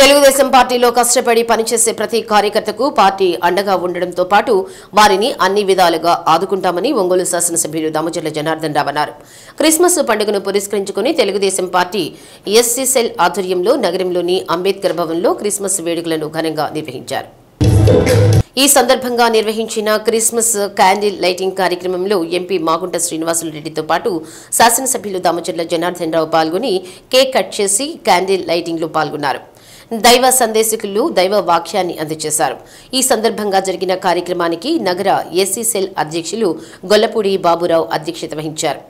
తెలుగుదేశం పార్టీలో కష్టపడి పనిచేసే ప్రతి కార్యకర్తకు పార్టీ అండగా ఉండడంతో పాటు వారిని అన్ని విధాలుగా ఆదుకుంటామని ఒంగోలు శాసనసభ్యులు దామచర్ల జనార్దన్ రావు అన్నారు. క్రిస్మస్ పండుగను పురస్కరించుకుని తెలుగుదేశం పార్టీ ఎస్సీ సెల్ ఆధ్వర్యంలో నగరంలోని అంబేద్కర్ భవన్లో క్రిస్మస్ వేడుకలను ఘనంగా నిర్వహించారు. ఈ సందర్భంగా నిర్వహించిన క్రిస్మస్ క్యాండిల్ లైటింగ్ కార్యక్రమంలో ఎంపీ మాగుంట శ్రీనివాసులరెడ్డితో పాటు శాసనసభ్యులు దామచర్ల జనార్దన్ రావు పాల్గొని కేక్ కట్ చేసి క్యాండిల్ లైటింగ్ లో పాల్గొన్నారు. దైవ సందేశకులు దైవ వాక్యాన్ని అందజేశారు. ఈ సందర్భంగా జరిగిన కార్యక్రమానికి నగర ఎస్సీ సెల్ అధ్యక్షులు గొల్లపూడి బాబురావు అధ్యక్షత వహించారు.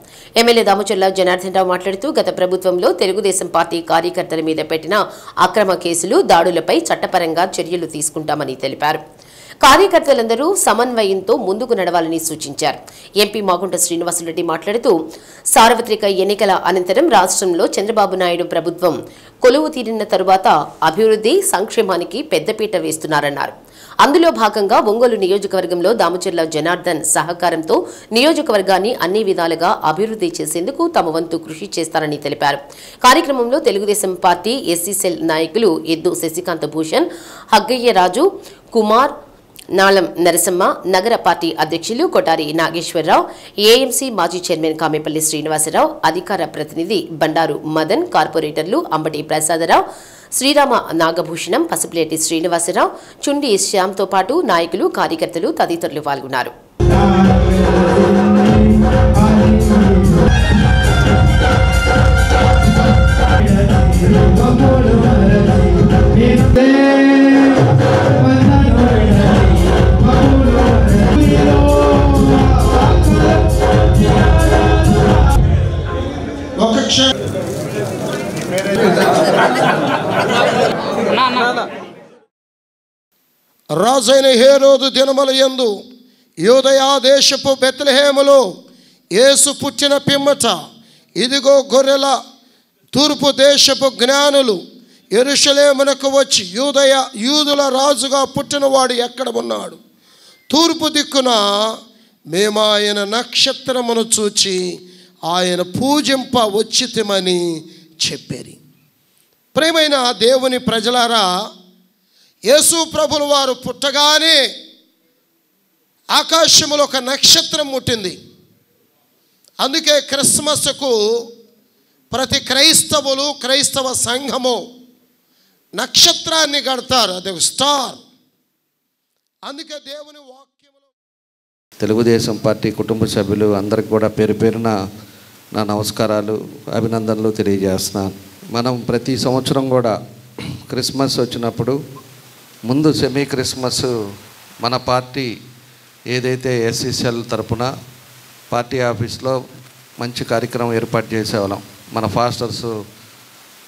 ఎమ్మెల్యే దామచర్ల జనార్దన్ రావు మాట్లాడుతూ గత ప్రభుత్వంలో తెలుగుదేశం పార్టీ కార్యకర్తల మీద పెట్టిన అక్రమ కేసులు, దాడులపై చట్టపరంగా చర్యలు తీసుకుంటామని తెలిపారు. కార్యకర్తలందరూ సమన్వయంతో ముందుకు నడవాలని సూచించారు. ఎంపీ మాగుంట శ్రీనివాసులరెడ్డి మాట్లాడుతూ సార్వత్రిక ఎన్నికల అనంతరం రాష్ట్రంలో చంద్రబాబు నాయుడు ప్రభుత్వం కొలువు తీరిన తరువాత అభివృద్ధి, సంక్షేమానికి పెద్దపీట వేస్తున్నారన్నారు. అందులో భాగంగా ఒంగోలు నియోజకవర్గంలో దామచర్ల జనార్దన్ సహకారంతో నియోజకవర్గాన్ని అన్ని విధాలుగా అభివృద్ధి చేసేందుకు తమ వంతు కృషి చేస్తారని తెలిపారు. కార్యక్రమంలో తెలుగుదేశం పార్టీ ఎస్సీ సెల్ నాయకులు ఎద్దు శశికాంత భూషణ్, హగ్గయ్యరాజు, కుమార్, నాళం నరసమ్మ, నగర పార్టీ అధ్యక్షులు కొటారి నాగేశ్వరరావు, ఏఎంసీ మాజీ చైర్మన్ కామెపల్లి శ్రీనివాసరావు, అధికార ప్రతినిధి బండారు మదన్, కార్పొరేటర్లు అంబటి ప్రసాదరావు, శ్రీరామ నాగభూషణం, పసుపులేటి శ్రీనివాసరావు, చుండి శ్యామ్తో పాటు నాయకులు, కార్యకర్తలు తదితరులు పాల్గొన్నారు. రాజైన హేరోదు దినములయందు యూదయా దేశపు బెత్లెహేములో యేసు పుట్టిన పిమ్మట ఇదిగో గొర్రెల తూర్పు దేశపు జ్ఞానులు యెరూషలేమునకు వచ్చి యూదుల రాజుగా పుట్టినవాడు ఎక్కడ ఉన్నాడు? తూర్పు దిక్కున మేము ఆయన నక్షత్రమును చూచి ఆయన పూజింప వచ్చితిమని చెప్పారు. ప్రియమైన దేవుని ప్రజలారా, యేసు ప్రభుల వారు పుట్టగానే ఆకాశములో ఒక నక్షత్రం ముట్టింది. అందుకే క్రిస్మస్కు ప్రతి క్రైస్తవులు, క్రైస్తవ సంఘము నక్షత్రాన్ని కడతారు. అది ఒక స్టార్. అందుకే దేవుని వాక్యములో తెలుగుదేశం పార్టీ కుటుంబ సభ్యులు అందరికి కూడా పేరు పేరున నా నమస్కారాలు, అభినందనలు తెలియజేస్తున్నాను. మనం ప్రతి సంవత్సరం కూడా క్రిస్మస్ వచ్చినప్పుడు ముందు సెమీ క్రిస్మస్ మన పార్టీ ఏదైతే ఎస్సీసీఎల్ తరపున పార్టీ ఆఫీస్లో మంచి కార్యక్రమం ఏర్పాటు చేసేవాళ్ళం. మన ఫాస్టర్స్,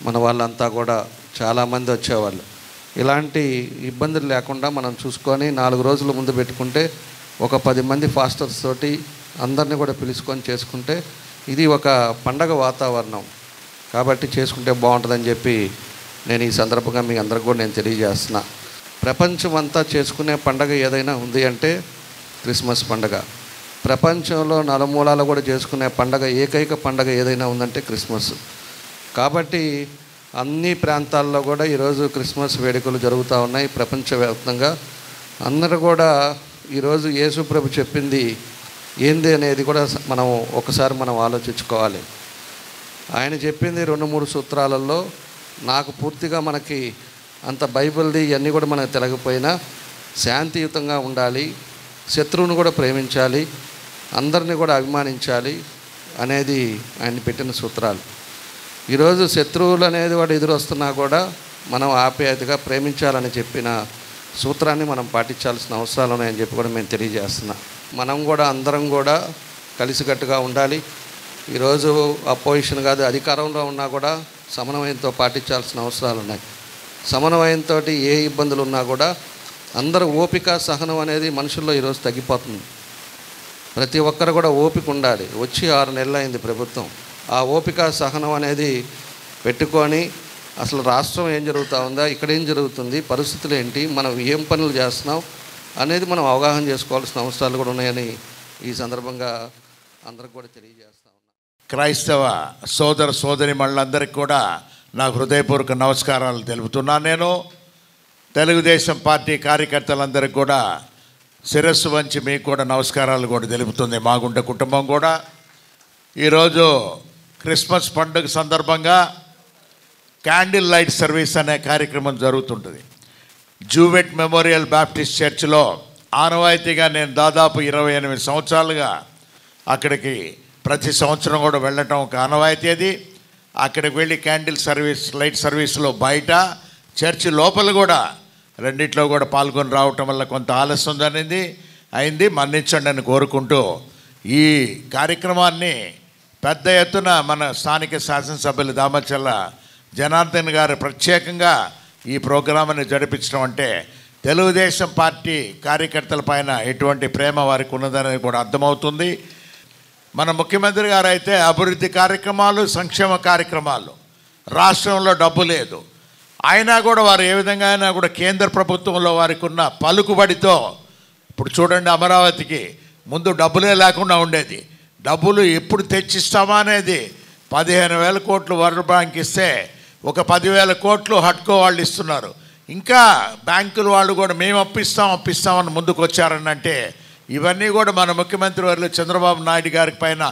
మన వాళ్ళంతా కూడా చాలామంది వచ్చేవాళ్ళు. ఇలాంటి ఇబ్బందులు లేకుండా మనం చూసుకొని 4 రోజుల ముందు పెట్టుకుంటే ఒక 10 మంది ఫాస్టర్స్ తోటి అందరినీ కూడా పిలుచుకొని చేసుకుంటే ఇది ఒక పండగ వాతావరణం కాబట్టి చేసుకుంటే బాగుంటుందని చెప్పి నేను ఈ సందర్భంగా మీ అందరికి కూడా నేను తెలియజేస్తున్నా. ప్రపంచం అంతా చేసుకునే పండగ ఏదైనా ఉంది అంటే క్రిస్మస్ పండగ. ప్రపంచంలో నలుమూలాలు కూడా చేసుకునే పండగ, ఏకైక పండగ ఏదైనా ఉందంటే క్రిస్మస్. కాబట్టి అన్ని ప్రాంతాల్లో కూడా ఈరోజు క్రిస్మస్ వేడుకలు జరుగుతూ ఉన్నాయి ప్రపంచవ్యాప్తంగా. అందరూ కూడా ఈరోజు యేసు ప్రభు చెప్పింది ఏంది అనేది కూడా మనం ఆలోచించుకోవాలి. ఆయన చెప్పింది 2-3 సూత్రాలలో నాకు పూర్తిగా మనకి అంత బైబిల్ది ఇవన్నీ కూడా మనకు తెలియకపోయినా శాంతియుతంగా ఉండాలి, శత్రువును కూడా ప్రేమించాలి, అందరినీ కూడా అభిమానించాలి అనేది ఆయన పెట్టిన సూత్రాలు. ఈరోజు శత్రువులు అనేది వాడు ఎదురొస్తున్నా కూడా మనం ఆప్యాయతగా ప్రేమించాలని చెప్పిన సూత్రాన్ని మనం పాటించాల్సిన అవసరాలు ఉన్నాయని చెప్పి కూడా మేము తెలియజేస్తున్నాం. మనం కూడా అందరం కూడా కలిసికట్టుగా ఉండాలి. ఈరోజు అపోజిషన్ కాదు, అధికారంలో ఉన్నా కూడా సమన్వయంతో పాటించాల్సిన అవసరాలు ఉన్నాయి. సమన్వయంతో ఏ ఇబ్బందులు ఉన్నా కూడా అందరూ ఓపిక, సహనం అనేది మనుషుల్లో ఈరోజు తగ్గిపోతుంది. ప్రతి ఒక్కరు కూడా ఓపిక ఉండాలి. వచ్చి 6 నెలలు అయింది ప్రభుత్వం. ఆ ఓపిక, సహనం అనేది పెట్టుకొని అసలు రాష్ట్రం ఏం జరుగుతూ ఉందా, ఇక్కడ ఏం జరుగుతుంది, పరిస్థితులు ఏంటి, మనం ఏం పనులు చేస్తున్నాం అనేది మనం అవగాహన చేసుకోవాల్సిన అవసరాలు కూడా ఉన్నాయని ఈ సందర్భంగా అందరికి కూడా తెలియజేస్తా ఉన్నాం. క్రైస్తవ సోదర సోదరి మళ్ళందరికీ కూడా నా హృదయపూర్వక నమస్కారాలు తెలుపుతున్నాను. నేను తెలుగుదేశం పార్టీ కార్యకర్తలందరికీ కూడా శిరస్సు వంచి మీకు కూడా నమస్కారాలు కూడా తెలుపుతుంది మాగుంట కుటుంబం కూడా. ఈరోజు క్రిస్మస్ పండుగ సందర్భంగా క్యాండిల్ లైట్ సర్వీస్ అనే కార్యక్రమం జరుగుతుంటుంది. జూవెట్ మెమోరియల్ బాప్టిస్ట్ చర్చ్లో ఆనవాయితీగా నేను దాదాపు 28 సంవత్సరాలుగా అక్కడికి ప్రతి సంవత్సరం కూడా వెళ్ళటం ఒక ఆనవాయితీ. అది అక్కడికి వెళ్ళి క్యాండిల్ సర్వీస్ లైట్ సర్వీస్లో బయట చర్చి లోపల కూడా రెండిట్లో కూడా పాల్గొని రావటం వల్ల కొంత ఆలస్యం అయింది, మన్నించండి అని కోరుకుంటూ ఈ కార్యక్రమాన్ని పెద్ద ఎత్తున మన స్థానిక శాసనసభ్యులు దామచర్ల జనార్దన్ గారు ప్రత్యేకంగా ఈ ప్రోగ్రాంని జరిపించడం అంటే తెలుగుదేశం పార్టీ కార్యకర్తల పైన ఎటువంటి ప్రేమ వారికి ఉన్నదనేది కూడా అర్థమవుతుంది. మన ముఖ్యమంత్రి గారు అయితే అభివృద్ధి కార్యక్రమాలు, సంక్షేమ కార్యక్రమాలు, రాష్ట్రంలో డబ్బు లేదు అయినా కూడా వారు ఏ విధంగా అయినా కూడా కేంద్ర ప్రభుత్వంలో వారికి ఉన్న పలుకుబడితో, ఇప్పుడు చూడండి అమరావతికి ముందు డబ్బులే లేకుండా ఉండేది, డబ్బులు ఎప్పుడు తెచ్చిస్తామా అనేది 15,000 కోట్లు వరల్డ్ బ్యాంక్ ఇస్తే ఒక 10,000 కోట్లు హడ్కో వాళ్ళు ఇస్తున్నారు. ఇంకా బ్యాంకుల వాళ్ళు కూడా మేము అప్పిస్తామని ముందుకు వచ్చారనంటే ఇవన్నీ కూడా మన ముఖ్యమంత్రి వర్యులు చంద్రబాబు నాయుడు గారి పైన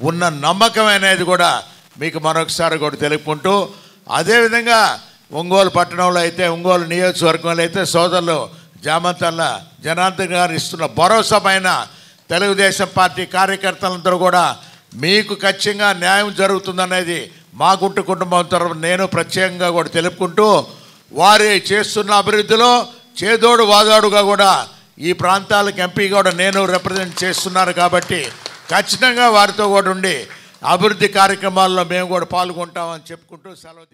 ఉన్న నమ్మకం అనేది కూడా మీకు మరొకసారి కూడా తెలుపుకుంటూ, అదేవిధంగా ఒంగోలు పట్టణంలో అయితే, ఒంగోలు నియోజకవర్గంలో అయితే సోదరులు జామంతల్ల జనార్దన్ గారు ఇస్తున్న భరోసా పైన తెలుగుదేశం పార్టీ కార్యకర్తలందరూ కూడా మీకు ఖచ్చితంగా న్యాయం జరుగుతుందనేది మా గుంట కుటుంబం తరఫున నేను ప్రత్యేకంగా కూడా తెలుపుకుంటూ, వారి చేస్తున్న అభివృద్ధిలో చేదోడు వాదోడుగా కూడా ఈ ప్రాంతాలకు ఎంపీ కూడా నేను రిప్రజెంట్ చేస్తున్నారు కాబట్టి ఖచ్చితంగా వారితో కూడా ఉండి అభివృద్ధి కార్యక్రమాల్లో మేము కూడా పాల్గొంటామని చెప్పుకుంటూ సెలవు